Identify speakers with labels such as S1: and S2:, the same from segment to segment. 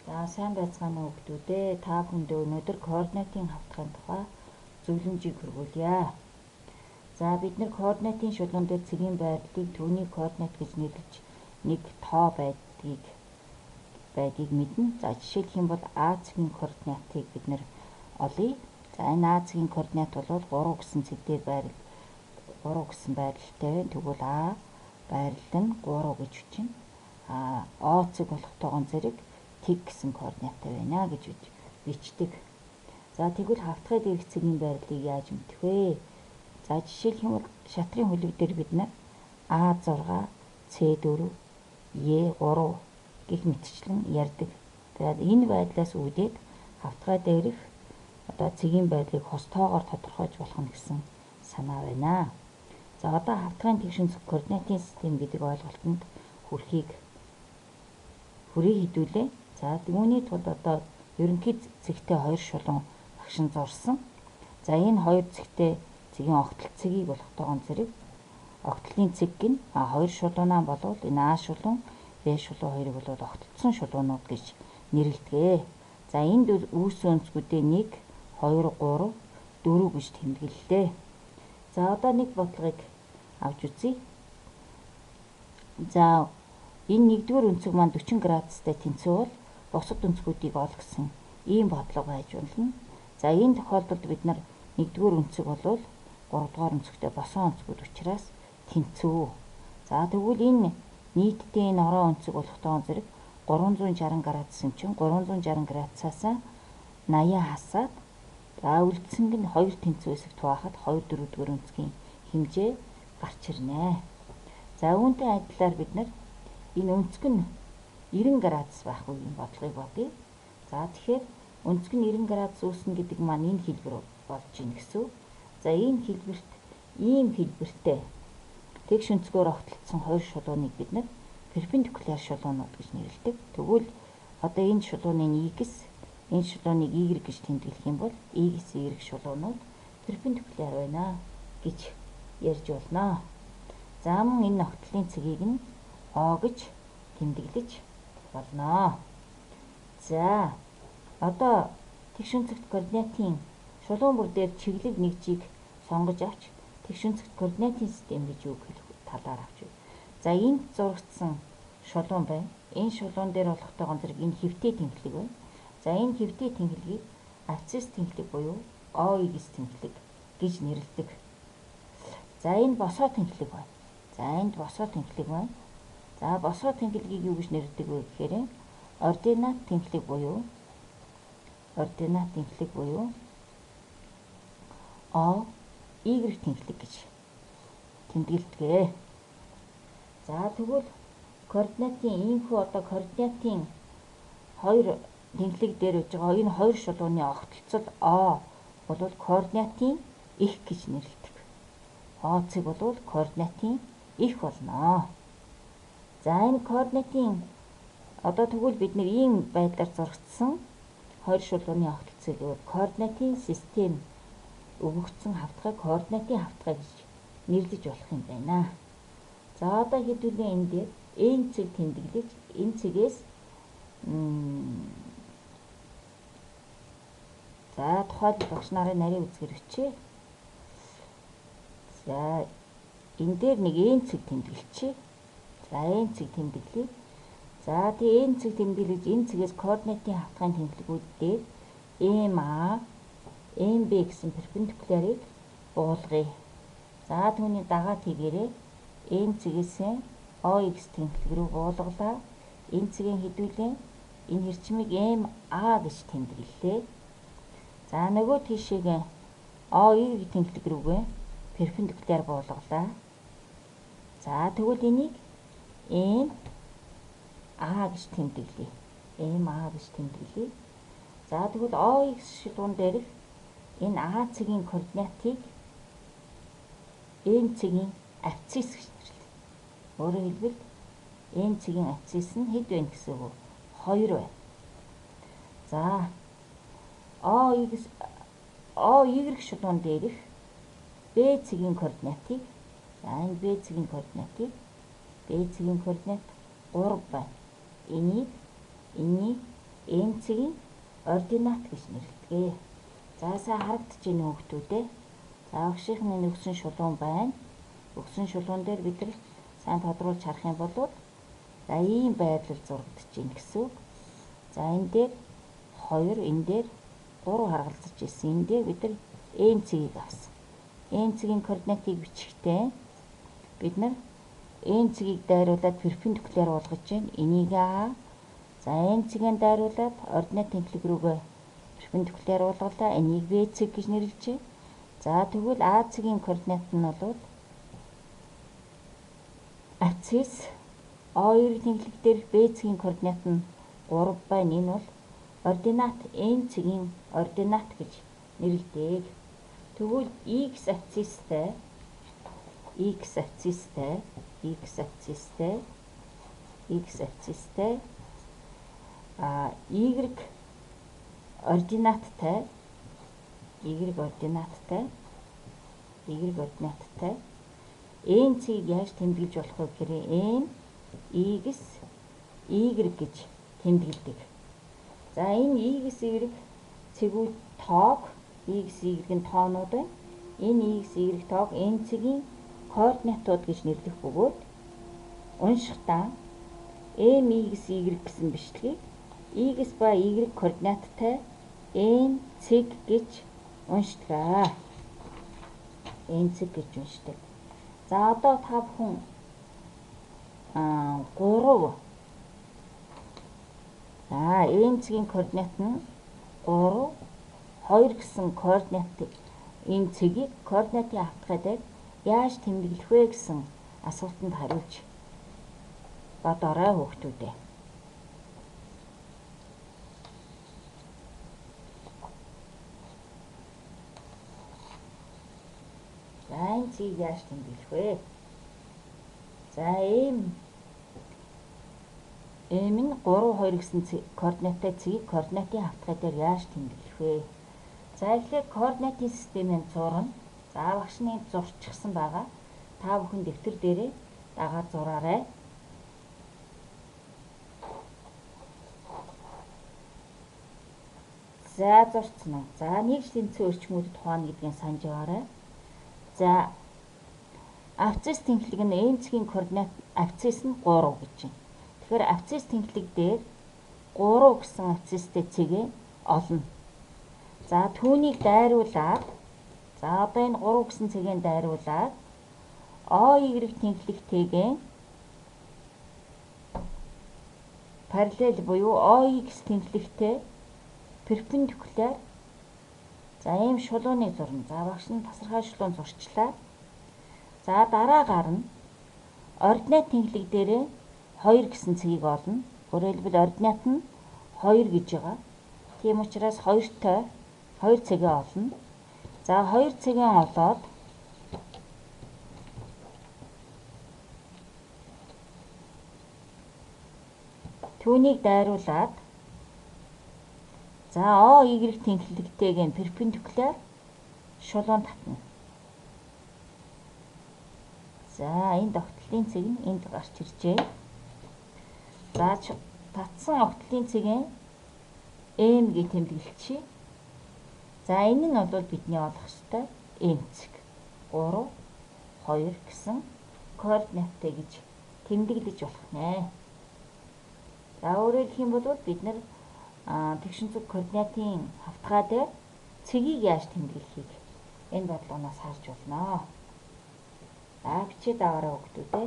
S1: За сайн байцгаана уу хүүхдүүдээ. Та бүхэндээ өнөөдөр координатын хавтгын тухай зөвлөмжийг хүргүүлье. За бид нэр координатын шулуун дээр цэгийн байрлалыг түүний координат гэж нэрлэж нэг тоо байдгийг мэднэ. За жишээлх юм бол А цэгийн координатыг бид нэр олъё. За энэ А цэгийн координат бол 3 гэсэн цэг дээр 3 гэсэн байрлалтай байна. Тэгвэл А байрлал нь 3 гэж бичнэ. О цэг болохтойгоо зэрэг тэг гэсэн координаттай байна гэж бичдэг. За тэгвэл хавтгай дээрх цэгийн байрлалыг яаж мэдэх вэ? За жишээлх юм бол шатрын хөлөг дээр бид нар А6, С4, Е3 гэх мэтчлэн ярьдаг. Тэгээд энэ байдлаас үүдээд хавтгай дээрх цэгийн байрлалыг хос тоогоор тодорхойлж болох нь гэсэн санаа байна. За одоо хавтгайн тэгшин координатын систем гэдэг ойлголтод хүрхийг хэдүүлээ. За үүний тулд одоо ерөнхий цэгтэй 2 шулуун багшин зурсан. За энэ 2 цэгтэй цэгийн огтл цэгийг болохтойгоо зэрэг огтлын цэг гин 2 шулуунаа болвол энэ А шулуун, Б шулуун хоёрыг бол огтлцсон шулуунууд гэж нэрлэдэг. За энд үүссэн өнцгүүдээ 1, 2, 3, 4 гэж тэмдэглэлээ. За одоо нэг бодлогыг авч үзье. За энэ нэгдүгээр өнцөг маань 40 градустай тэнцүү бол бусад өнцгүүдийг ол гэсэн ийм бодлого байж болно. За энэ тохиолдолд бид нар нэгдүгээр өнцөг бол 3 дугаар өнцөгтэй босон өнцгүүд учраас тэнцүү. За тэгвэл энэ нийтдээ энэ ороо өнцөг болохтойгоо зэрэг 360 градусын чинь 360 градусаас 80 хасаад за үлдсэнг нь 2 тэнцүү хэсэгт хуваахад 2 4-р өнцгийн хэмжээ гарч ирнэ. За үүнтэй адилаар бид нар энэ өнцөг нь 90 градус байх үеийн бодлогыг бодъё. За тэгэхээр өнцөг нь 90 градус үүснэ гэдэг маань энэ хэлбэр болж ийн гэсэн. За энэ хэлбэрт ийм хэлбэртэй тэгш өнцгөөр огтлцсон 2 шулууныг бид нар перпендикуляр шулуунууд гэж нэрлэдэг. Тэгвэл одоо энэ шулууныг X, энэ шулууныг Y гэж тэмдэглэх юм бол X, Y шулуунууд перпендикуляр байна гэж ярьж болно. За мөн энэ огтлын цэгийг нь О гэж тэмдэглэж болно. За одоо тэгш өнцөгт координатын шулуун бүр дээр чиглэг нэгжийг сонгож авч тэгш өнцөгт координатын систем гэж үг хэлэх талаар авч байна. За энд зурагдсан шулуун байна. Энэ шулуун дээр болохтойгоо зэрэг энэ хэвтэй тэнхлэг байна. За энэ хэвтэй тэнхлэгийг абсцисс тэнхлэг буюу OX тэнхлэг гэж нэрлэдэг. За энэ босоо тэнхлэг байна. За энд босоо тэнхлэг байна. За босоо тэнхлэгийг юу гэж нэрлэдэг вэ гэхээр ординат тэнхлэг буюу О Y тэнхлэг гэж тэмдэглэдэг. За тэгвэл координатын иймхүү координатын 2 тэнхлэг дээр үж байгаа энэ 2 шулууны огтлцол О бол координатын их гэж нэрлэдэг. О цэг бол координатын их болно. За энэ координатын тэгвэл бид нэр ийм байдлаар зурагдсан 2 шулууны огтлцыг координатын систем өгөгдсөн хавтгай координатын хавтгай гэж нэрлэж болох юм байна. За одоо хэдүүлээ энэ дээр энэ цэг тэмдэглэж энэ цэгээс за тухайлбал багш нарын нарийн үзгээр өчье. За энэ дээр нэг энэ цэг тэмдэглэчээ. За энэ цэг тэмдэглэе. За тэгээ энэ цэг тэмдэглэж энэ цэгээс координатын хавтгайн тэнхлэгүүд дээр MA, MB гэсэн перпендикулярыг буулгая. За түүний дагаад хийгээрээ энэ цэгээс OX тэнхлэг рүү буулгалаа. Энэ цэгийн хэдүүлээ энэ хэрчмийг MA гэж тэмдэглэлээ. За нөгөө тийшээг OY тэнхлэг рүүгээ перпендикуляр буулгалаа. За тэгвэл энийг MA гэж тэмдэглэе. За тэгвэл OX шулуун дээрх энэ А цэгийн координатыг энэ цэгийн абсцисс гэж нэрлэдэг. Өөрөөр хэлбэл энэ цэгийн абсцисс нь хэд байна гэсэн үг? 2 байна. За OY шулуун дээрх Б цэгийн координатыг Б цэгийн координат 3 байна. Энийг энэ цэгийн ординат гэж нэрлэдэг. За сайн харагдаж байна уу хүүхдүүдээ? За багшийнхны өгсөн шулуун байна. Өгсөн шулуун дээр бид нар сайн тодруулж харах юм бол за ийм байдлаар зурагдаж байна гэсэн үг. За энэ дээр 2, энэ дээр 3 харгалзаж ирсэн. Энэ дээр бид нар энэ цэгийг авсан. Энэ цэгийн координатыг бичихтэй бид нар энэ цэгийг дайруулад перпендикуляр болгож байна. Энийг А. За энэ цэгийн дайруулад ординат тэнхлэг рүүгээ перпендикуляр болголоо. Энийг B цэг гэж нэрлэжээ. За тэгвэл А цэгийн координат нь бол абсцисс O2 тэнхлэг дээр B цэгийн координат нь 3 байна. Энэ бол ординат N цэгийн ординат гэж нэрлэдэг. Тэгвэл x абсцисстэй y ординаттай n цэгийг яаж тэмдэглэж болох вэ гэхээр n x y гэж тэмдэглэдэг. За энэ x y цэгүүд тоог x y-ийн тоонууд байна. Энэ x y тоог n цэгийн координатууд гэж нэрлэх бөгөөд уншихдаа m x y гэсэн бичлэгийг x ба y координаттай n цэг гэж уншдаг. N цэг гэж уншдаг. За одоо та бүхэн 3 за n цэгийн координат нь 3 2 гэсэн координатыг энэ цэгийг координатын хавтгай дээр яаж тэмдэглэх вэ гэсэн асуултанд хариулж бодоорой хүүхдүүдээ. За энэ цэгийг яаж тэмдэглэх вэ? За m нь 3 2 гэсэн координаттай цэгийг координатын хавтгай дээр яаж тэмдэглэх вэ? За эхлээд координатын системийн зурна. За багшны зурчихсан байгаа. Та бүхэн дэвтэр дээрээ дагаад зураарай. За зурцсан уу? За нийгж тэнцвэр өрчмүүдэд ухаана гэдгийг санаж байгаарай. За абсцисс тэнхлэг нь n цэгийн координат абсцисс нь 3 гэж байна. Тэгэхээр абсцисс тэнхлэг дээр 3 гэсэн абсцисстэй цэгээ олно. За түүнийг дайруулаад за одоо энэ 3 гэсэн цэгийн дайруулаад OY тэнхлэгтэйгээ параллел буюу OX тэнхлэгтэй перпендикуляр за ийм шулууныг зурна. За багш нь тасархай шулуун зурчлаа. За дараагаар нь ординат тэнхлэг дээрээ 2 гэсэн цэгийг олно. Өөрөөр хэлбэл ординат нь 2 гэж байгаа. Тийм учраас 2-той 2 цэгээ олно. За 2 цэгээ олоод түүнийг дайруулад за OY тэнхлэгтэйгээ перпендикуляр шулуун татна. За энэ огтлын цэг нь энд гарч иржээ. За татсан огтлын цэгээ m гэж тэмдэглэчихье. За энэ нь бол бидний олох ёстой m цэг 3 2 гэсэн координаттай гэж тэмдэглэж болох нэ. За өөрөөр хэлэх юм бол бид нар тэгшин зүг координатын хавтгай дээр цэгийг яаж тэмдэглэхийг энэ бодлогоноос харж болно. За бичээд аваарай хүүхдүүдээ.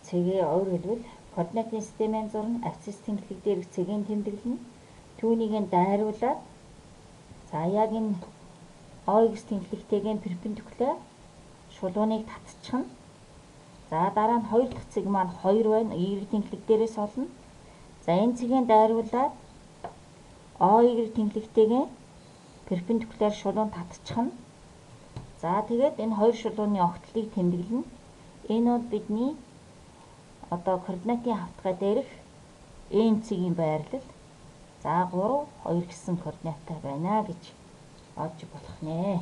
S1: Цэгээ өөрөөр хэлбэл координатын системийн зурна абсцисс тэнхлэг дээрх цэгийн тэмдэглэнэ. Түүнийг дайруулаад за яг энэ OX тэнхлэгтэйгээ перпендикуляр шулууныг татчихна. За дараа нь 2 дахь цэг маань 2 байна. Y тэнхлэг дээрээс олно. За энэ цэгийн дайруулаад OY тэнхлэгтэйгээ перпендикуляр шулуун татчихна. За тэгээд энэ хоёр шулууны огтлыг тэмдэглэнэ. Энэ бол бидний одоо координатын хавтгай дээрх n цэгийн байрлал. За 3 2 гэсэн координаттай байна гэж олж болох нэ.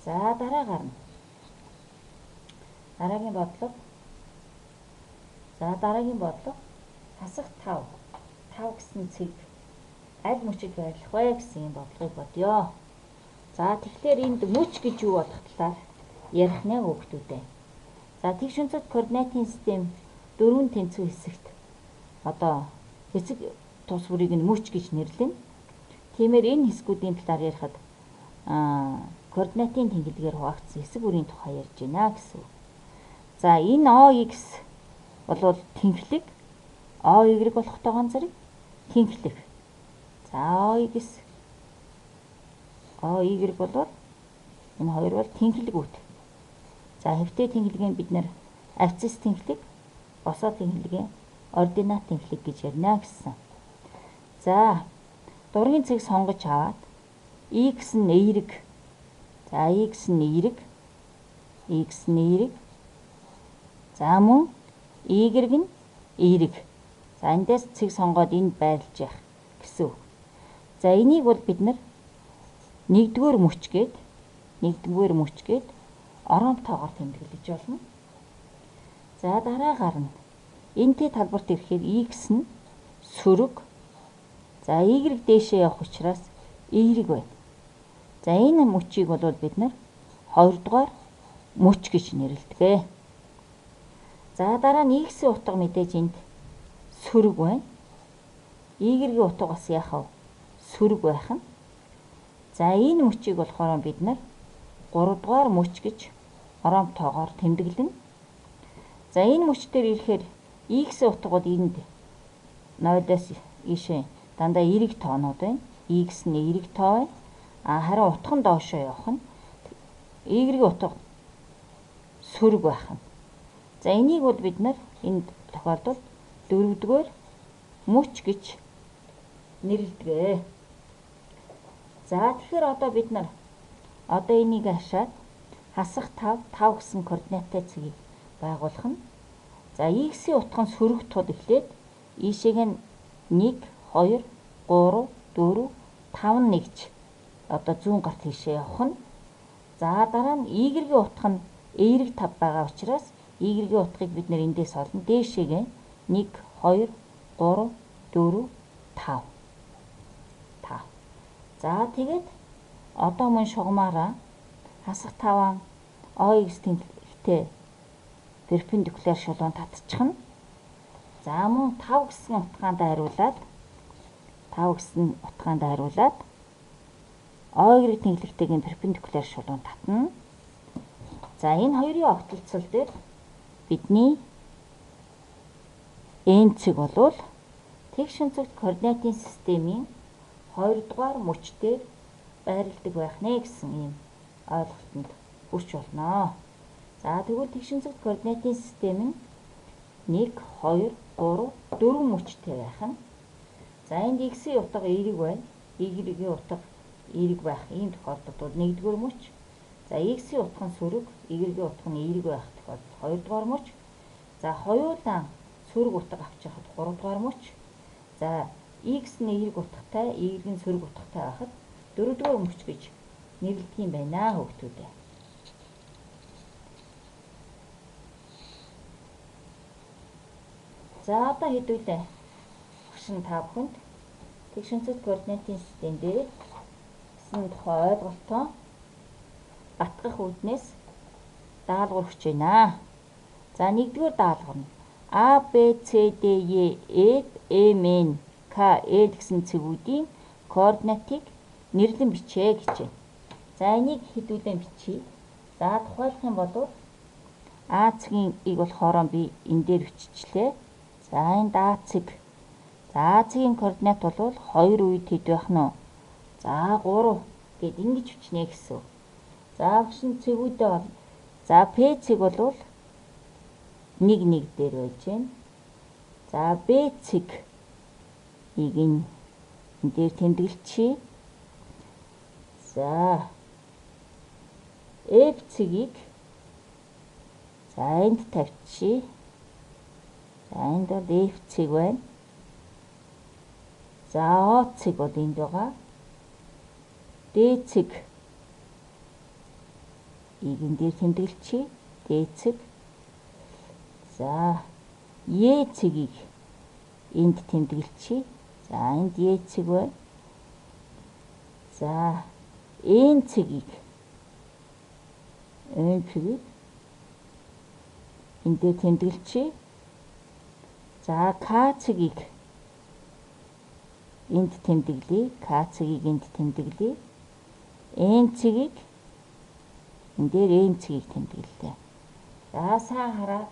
S1: За дараа гарна. Дараагийн бодлого. За дараагийн бодлого хасах 5. 5 гэсэн цэг аль мөчид байрлах вэ гэсэн юм бодлогыг бодъё. За тэгэхээр энд мөч гэж юу болох талаар ярих нэ хүүхдүүдээ. За тэгш өнцөд координатын систем 4 тэнцвэр хэсэгт одоо хэсэг тус бүрийг нь мөч гэж нэрлэнэ. Тиймээр энэ хэсгүүдийн талаар ярихад координатын тэнхилгээр хуваагдсан хэсэг бүрийн тухай ярьж байна гэсэн. За энэ OX бол тэнхлэг, OY болох тогоон зэрэг тэнхлэг. За OX, OY бол энэ хоёр бол тэнхлэгүүд. За хэвтэй тэнхлэгийг бид нэр абсцисс тэнхлэг, босоо тэнхлэгийг ординат тэнхлэг гэж ярина гэсэн. За дургийн цэг сонгож аваад x нь эерэг. За x нь эерэг. X нь эерэг. За мөн y нь эерэг. За эндээс цэг сонгоод энд байрлаж явах гэсэн. За энийг бол бид нар нэгдүгээр мөч гээд оромт тоогоор тэмдэглэж болно. За дараа гарна. Энтэй талбарт ирэхээр x нь сөрөг. За y дээшээ явах учраас эерэг байна. За энэ мөчийг бол бид нар 2 дугаар мөч гэж нэрлэдэг. За дараа нь x-ийн утга мэдээж энд сөрөг байна. Y-ийн утга бас яхав сөрөг байх нь. За энэ мөчийг болохоор бид нар 3 дугаар мөч гэж оромт тоогоор тэмдэглэнэ. За энэ мөч дээр ирэхээр x-ийн утга бол энд 0-оос ийшээ дандаа эерэг тоонууд байна. X нь эерэг тоо байна. Харин утга нь доошоо явах нь Y-ийн утга сөрөг байх нь. За энийг бол бид нар энэ тохиолдолд 4-р мөч гэж нэрлэдэг. За тэгэхээр одоо бид нар энийг хашаад хасах 5 гэсэн координаттай цэгийг байгуулах нь. За x-ийн утга нь сөрөг тул эхлээд ийшээг нь 1, 2, 3, 4, 5 нэгж зүүн гарт тийшээ явах нь. За дараа нь Y-ийн утга нь эерэг 5 байгаа учраас Y-ийн утгыг бид нэр эндээс олно. Дээшээгээ 1, 2, 3, 4, 5. За тэгээд одоо мөн шугамаараа хасах 5-аа OX тэнхлэгтэй перпендикуляр шулуун татчих нь. За мөн 5 гэсэн утгаанд хариулаад OY тэнхлэгтэйгийн перпендикуляр шулуун татна. За энэ хоёрын огтлцол дээр бидний n цэг болвол тэгш өнцөгт координатын системийн 2 дугаар мөч дээр байрладаг байх нэ гэсэн ийм ойлголтод хүрч болно. За тэгвэл тэгш өнцөгт координатын систем нь 1, 2, 3, 4 мөчтэй байх нь. За энд x-ийн утга эерэг байна. Y-ийн утга эерэг байх ийм тохиолдолд бол 1-р мөч. За x-ийн утга нь сөрөг, Y-ийн утга нь эерэг байх тохиолдолд 2-р мөч. За хоёулаа сөрөг утга авч яхад 3-р мөч. За x нь эерэг утгатай, Y нь сөрөг утгатай байхад 4-р мөч гэж нэрлэдэг юм байна хүүхдүүдээ. За одоо хэдүүлээ багш та бүхэнд тэгш өнцөг координатын систем дээр гэсэн тухай ойлголтоо батгах үүднээс даалгавар өгч байна. За 1-р даалгавар нь A, B, C, D, E, F, M, N, K, L гэсэн цэгүүдийн координатыг нэрлэн бичээ гэж байна. За энийг хэдүүлэн бичье. За тухайлах юм бол А цэгийн болохоор би энэ дээр биччихлээ. За энэ А цэг. За цэгийн координат бол 2 үед хэд байх нь вэ? За 3 гэд ингэж бичнэ гэсэн. За багш цэгүүдээ бол за P цэг бол 1, 1 дээр байж байна. За B цэг энэ дээр тэмдэглэчихье. За F цэгийг за энд тавьчихъя. За энд бол F цэг байна. За O цэг бол энд байгаа. D цэг И-ийн дээр тэмдэглэчихье. Дээцэг. За Е-цэгийг энд тэмдэглэчихье. За энд Е-цэг бай. За Н-цэгийг энд дээр тэмдэглэчихье. За К-цэгийг энд тэмдэглэе. К-цэгийг энд тэмдэглэе. Н-цэгийг энэ дээр Н-цэгийг тэмдэглэлээ. За сайн хараад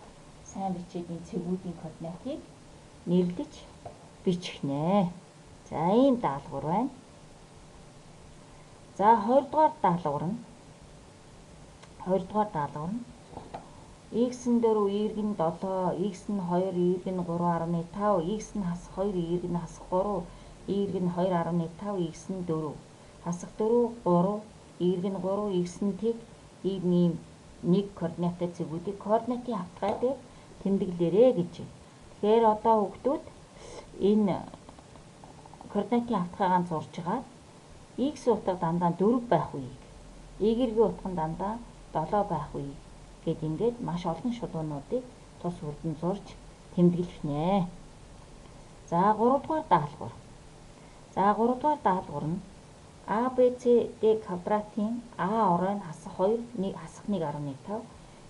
S1: сайн бичээд энэ цэгүүдийн координатыг нэрлэж бичих нэ. За ийм даалгавар байна. За 20 дугаар даалгавар нь x-н дөрөв, y нь 7, x нь 2, y нь 3.5, x нь хасах 2, y нь хасах 3, y нь 2.5, x нь 4, хасах 4, 3, y нь 3, x нь тэг, ийм нэг координаттай цэгүүдийг координатын хавтгай дээр тэмдэглээрэй гэж байна. Тэгэхээр одоо хүүхдүүд энэ координатын хавтгайгаа зурж байгаа x утга дандаа 4 байх үеийг, y-ийн утга нь дандаа 7 байх үеийг гэд ингээд маш олон шулуунуудыг тус үрдэн зурж тэмдэглэх нэ. За 3 дугаар даалгавар. За 3 дугаар даалгавар нь А, Б, С, Д квадратын А орой нь хасах 2, хасах 1.5,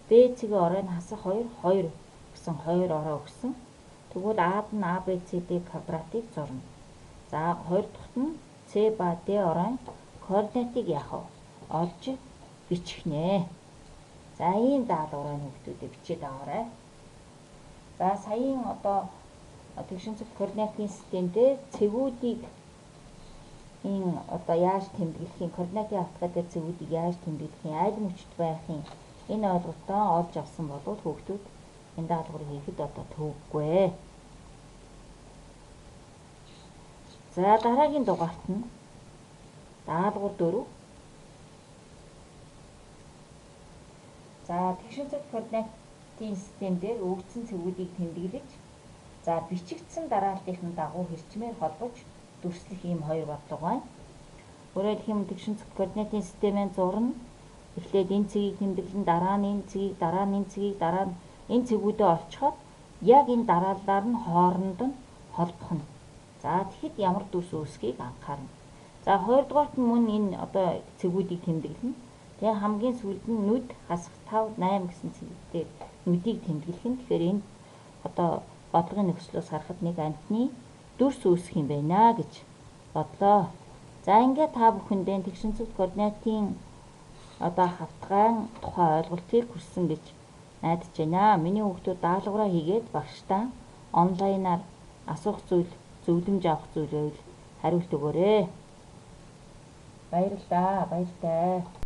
S1: Б цэгийн орой нь хасах 2, 2 гэсэн 2 орой өгсөн. Тэгвэл Ад нь А, Б, С, Д квадратыг зурна. За 2 дахьт нь С ба Д орой координатыг яах вэ? Олж бичих нэ. За ийм даалгаврын хүүхдүүдэд бичээд аваарай. За саяын одоо тэгшин цэг координатын систем дээр цэгүүдийг энэ одоо яаж тэмдэглэхийн, координатын хавтгай дээр цэгүүдийг яаж тэмдэглэхийн, аль мөчт байхын энэ ойлголтоо олж авсан бол хүүхдүүд энэ даалгаврыг хийхэд одоо төвөггүй. За дараагийн дугаарт нь даалгавар 4. За тэгшин цэг координатын систем дээр өгөгдсөн цэгүүдийг тэмдэглэж, за бичигдсэн дараалтын дагуу хэрчмээр холбож дүрслэх ийм хоёр бодлого байна. Өөрөөр хэлбэл тэгшин цэг координатын системийн зурна. Эхлээд энэ цэгийг тэмдэглэн, дараа нь энэ цэгийг, дараа нь энэ цэгийг, дараа нь энэ цэгүүдээ олцоход яг энэ дарааллаар нь хооронд нь холбох нь. За тэгэхэд ямар дүрс үүсхийг анхаарна. За 2 дугаарт нь мөн энэ одоо цэгүүдийг тэмдэглэнэ. Тэгээ хамгийн сүүлд нь нүд хасах 5, 8 гэсэн цэгүүдээр нүдийг тэмдэглэх нь. Тэгэхээр энэ одоо бодлогын нөхцлөөс харахад нэг амтны дүрс үүсэх юм байна гэж бодлоо. За ингээд та бүхэндээ тэгшин цэг координатын одоо хавтгайн тухай ойлголтыг хүрсэн гэж найдаж байна. Миний хүүхдүүд даалгавраа хийгээд багштаа онлайнаар асуух зүйл, зөвлөмж авах зүйл байвал хариулт өгөөрэй. Баярлалаа. Баяртай.